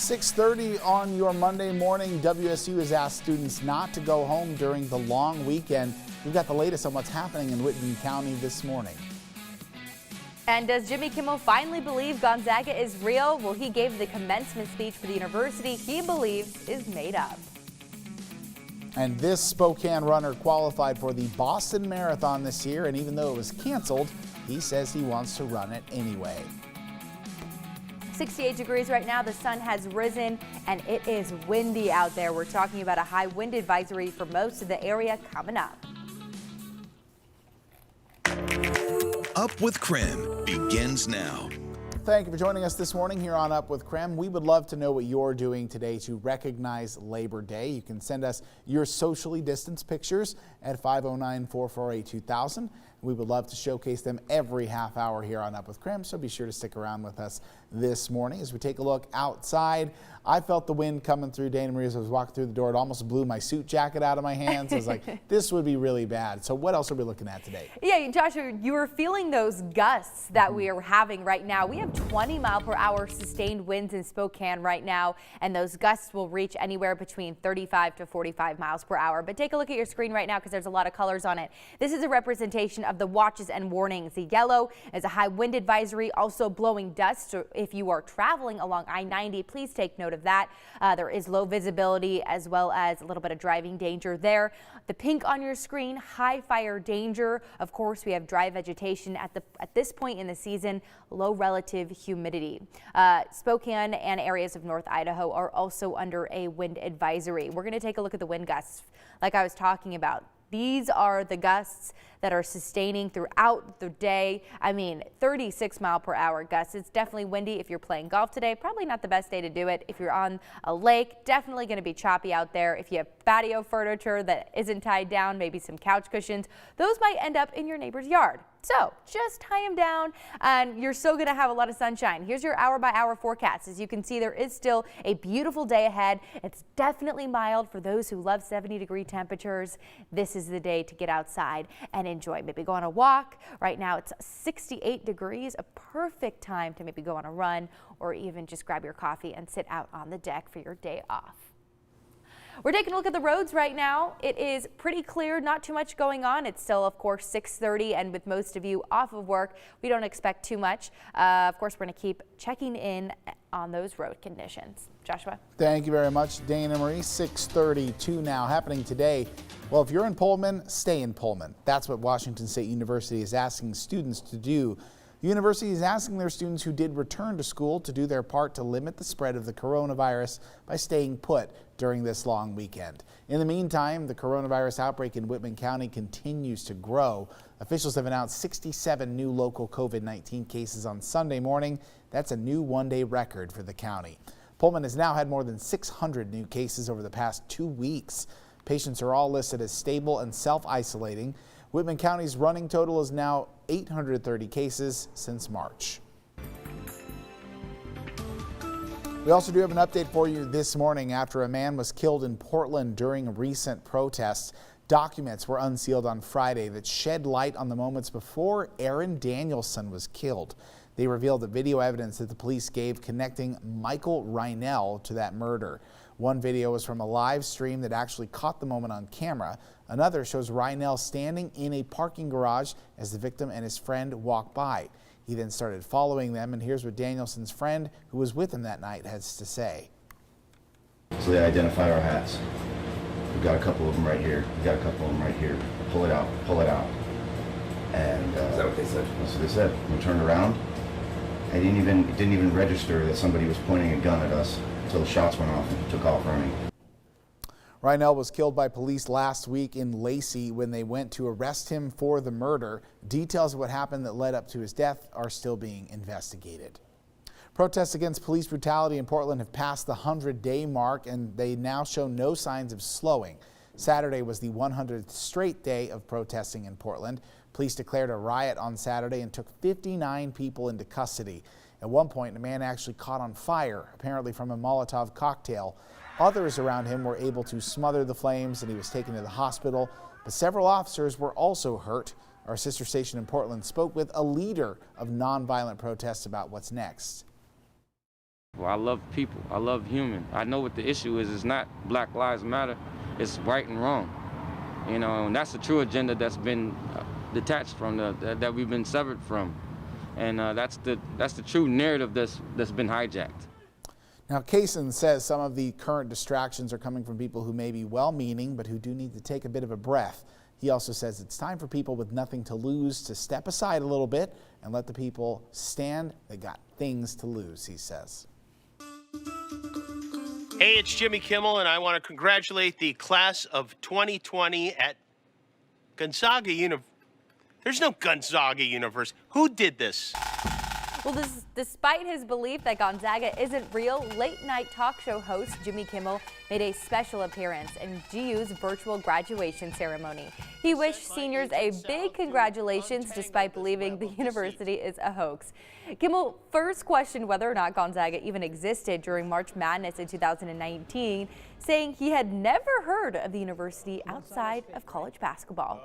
6:30 on your Monday morning. WSU has asked students not to go home during the long weekend. We've got the latest on what's happening in Whitman County this morning. And does Jimmy Kimmel finally believe Gonzaga is real? Well, he gave the commencement speech for the university he believes is made up. And this Spokane runner qualified for the Boston Marathon this year, and even though it was canceled, he says he wants to run it anyway. 68 degrees right now. The sun has risen and it is windy out there. We're talking about a high wind advisory for most of the area coming up. Up with KREM begins now. Thank you for joining us this morning here on Up with KREM. We would love to know what you're doing today to recognize Labor Day. You can send us your socially distanced pictures at 509-448-2000. We would love to showcase them every half hour here on Up with KREM, so be sure to stick around with us this morning as we take a look outside. I felt the wind coming through. Dana Marie, as I was walking through the door, it almost blew my suit jacket out of my hands. I was like, this would be really bad. So what else are we looking at today? Yeah, Joshua, you were feeling those gusts that we are having right now. We have 20-mile-per-hour sustained winds in Spokane right now, and those gusts will reach anywhere between 35 to 45 miles per hour. But take a look at your screen right now because there's a lot of colors on it. This is a representation of the watches and warnings. The yellow is a high wind advisory, also blowing dust. So if you are traveling along I-90, please take note of that. There is low visibility as well as a little bit of driving danger there. The pink on your screen, high fire danger. Of course, we have dry vegetation at this point in the season, low relative humidity. Spokane and areas of North Idaho are also under a wind advisory. We're going to take a look at the wind gusts like I was talking about. These are the gusts that are sustaining throughout the day. I mean, 36-mile-per-hour gusts. It's definitely windy if you're playing golf today. Probably not the best day to do it. If you're on a lake, definitely going to be choppy out there. If you have patio furniture that isn't tied down, maybe some couch cushions, those might end up in your neighbor's yard. So just tie them down and you're still going to have a lot of sunshine. Here's your hour-by-hour forecast. As you can see, there is still a beautiful day ahead. It's definitely mild for those who love 70-degree temperatures. This is the day to get outside and enjoy. Maybe go on a walk. Right now it's 68 degrees, a perfect time to maybe go on a run or even just grab your coffee and sit out on the deck for your day off. We're taking a look at the roads right now. It is pretty clear, not too much going on. It's still, of course, 6:30, and with most of you off of work, we don't expect too much. Of course, we're going to keep checking in on those road conditions. Joshua. Thank you very much, Dana Marie. 6:32 now happening today. Well, if you're in Pullman, stay in Pullman. That's what Washington State University is asking students to do. The university is asking their students who did return to school to do their part to limit the spread of the coronavirus by staying put during this long weekend. In the meantime, the coronavirus outbreak in Whitman County continues to grow. Officials have announced 67 new local COVID-19 cases on Sunday morning. That's a new one-day record for the county. Pullman has now had more than 600 new cases over the past 2 weeks. Patients are all listed as stable and self-isolating. Whitman County's running total is now 830 cases since March. We also do have an update for you this morning after a man was killed in Portland during recent protests. Documents were unsealed on Friday that shed light on the moments before Aaron Danielson was killed. They revealed the video evidence that the police gave connecting Michael Reinell to that murder. One video was from a live stream that actually caught the moment on camera. Another shows Reinell standing in a parking garage as the victim and his friend walk by. He then started following them, and here's what Danielson's friend, who was with him that night, has to say. So they identify our hats. We've got a couple of them right here. We've got a couple of them right here. Pull it out, pull it out. And is that what they said? That's what they said. We turned around. It didn't even register that somebody was pointing a gun at us until the shots went off and took off running. Reinell was killed by police last week in Lacey when they went to arrest him for the murder. Details of what happened that led up to his death are still being investigated. Protests against police brutality in Portland have passed the 100-day mark, and they now show no signs of slowing. Saturday was the 100th straight day of protesting in Portland. Police declared a riot on Saturday and took 59 people into custody. At one point, a man actually caught on fire, apparently from a Molotov cocktail. Others around him were able to smother the flames, and he was taken to the hospital. But several officers were also hurt. Our sister station in Portland spoke with a leader of nonviolent protests about what's next. Well, I love people. I love human. I know what the issue is. It's not Black Lives Matter. It's right and wrong. You know, and that's the true agenda that's been detached from that we've been severed from, and that's the true narrative that's been hijacked. Now, Kaysen says some of the current distractions are coming from people who may be well-meaning but who do need to take a bit of a breath. He also says it's time for people with nothing to lose to step aside a little bit and let the people stand that got things to lose, he says. Hey, it's Jimmy Kimmel, and I want to congratulate the class of 2020 at Gonzaga University. There's no Gonzaga University. Who did this? Well, despite his belief that Gonzaga isn't real, late-night talk show host Jimmy Kimmel made a special appearance in GU's virtual graduation ceremony. He wished seniors a big congratulations despite believing the university is a hoax. Kimmel first questioned whether or not Gonzaga even existed during March Madness in 2019, saying he had never heard of the university outside of college basketball.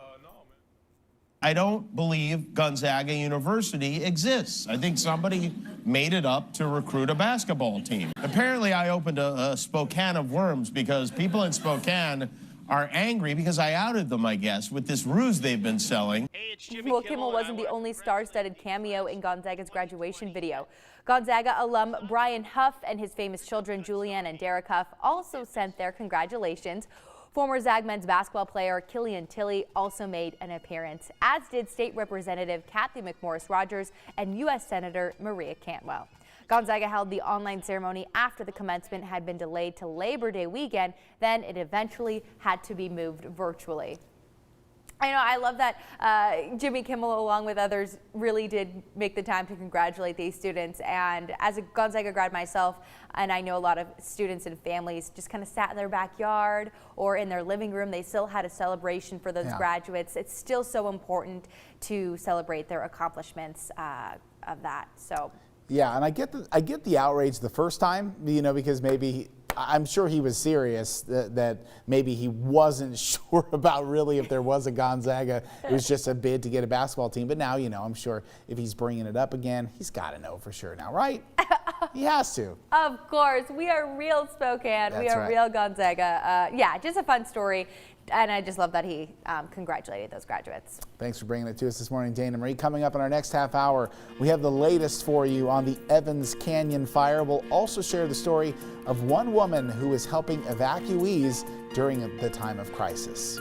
I don't believe Gonzaga University exists. I think somebody made it up to recruit a basketball team. Apparently, I opened a Spokane of worms because people in Spokane are angry because I outed them, I guess, with this ruse they've been selling. Well, Kimmel wasn't the only star-studded cameo in Gonzaga's graduation video. Gonzaga alum Brian Huff and his famous children, Julianne and Derek Huff, also sent their congratulations. Former Zag men's basketball player Killian Tilly also made an appearance, as did State Representative Kathy McMorris-Rogers and U.S. Senator Maria Cantwell. Gonzaga held the online ceremony after the commencement had been delayed to Labor Day weekend. Then it eventually had to be moved virtually. I know, I love that Jimmy Kimmel, along with others, really did make the time to congratulate these students. And as a Gonzaga grad myself, and I know a lot of students and families just kind of sat in their backyard or in their living room, they still had a celebration for those graduates. It's still so important to celebrate their accomplishments of that. So. Yeah, and I get the outrage the first time, you know, because maybe I'm sure he was serious that maybe he wasn't sure about really if there was a Gonzaga. It was just a bid to get a basketball team. But now, you know, I'm sure if he's bringing it up again, he's got to know for sure now, right? He has to. Of course. We are real Spokane. That's we are right. real Gonzaga. Yeah, just a fun story. And I just love that he congratulated those graduates. Thanks for bringing it to us this morning, Dana Marie. Coming up in our next half hour, we have the latest for you on the Evans Canyon fire. We'll also share the story of one woman who is helping evacuees during the time of crisis.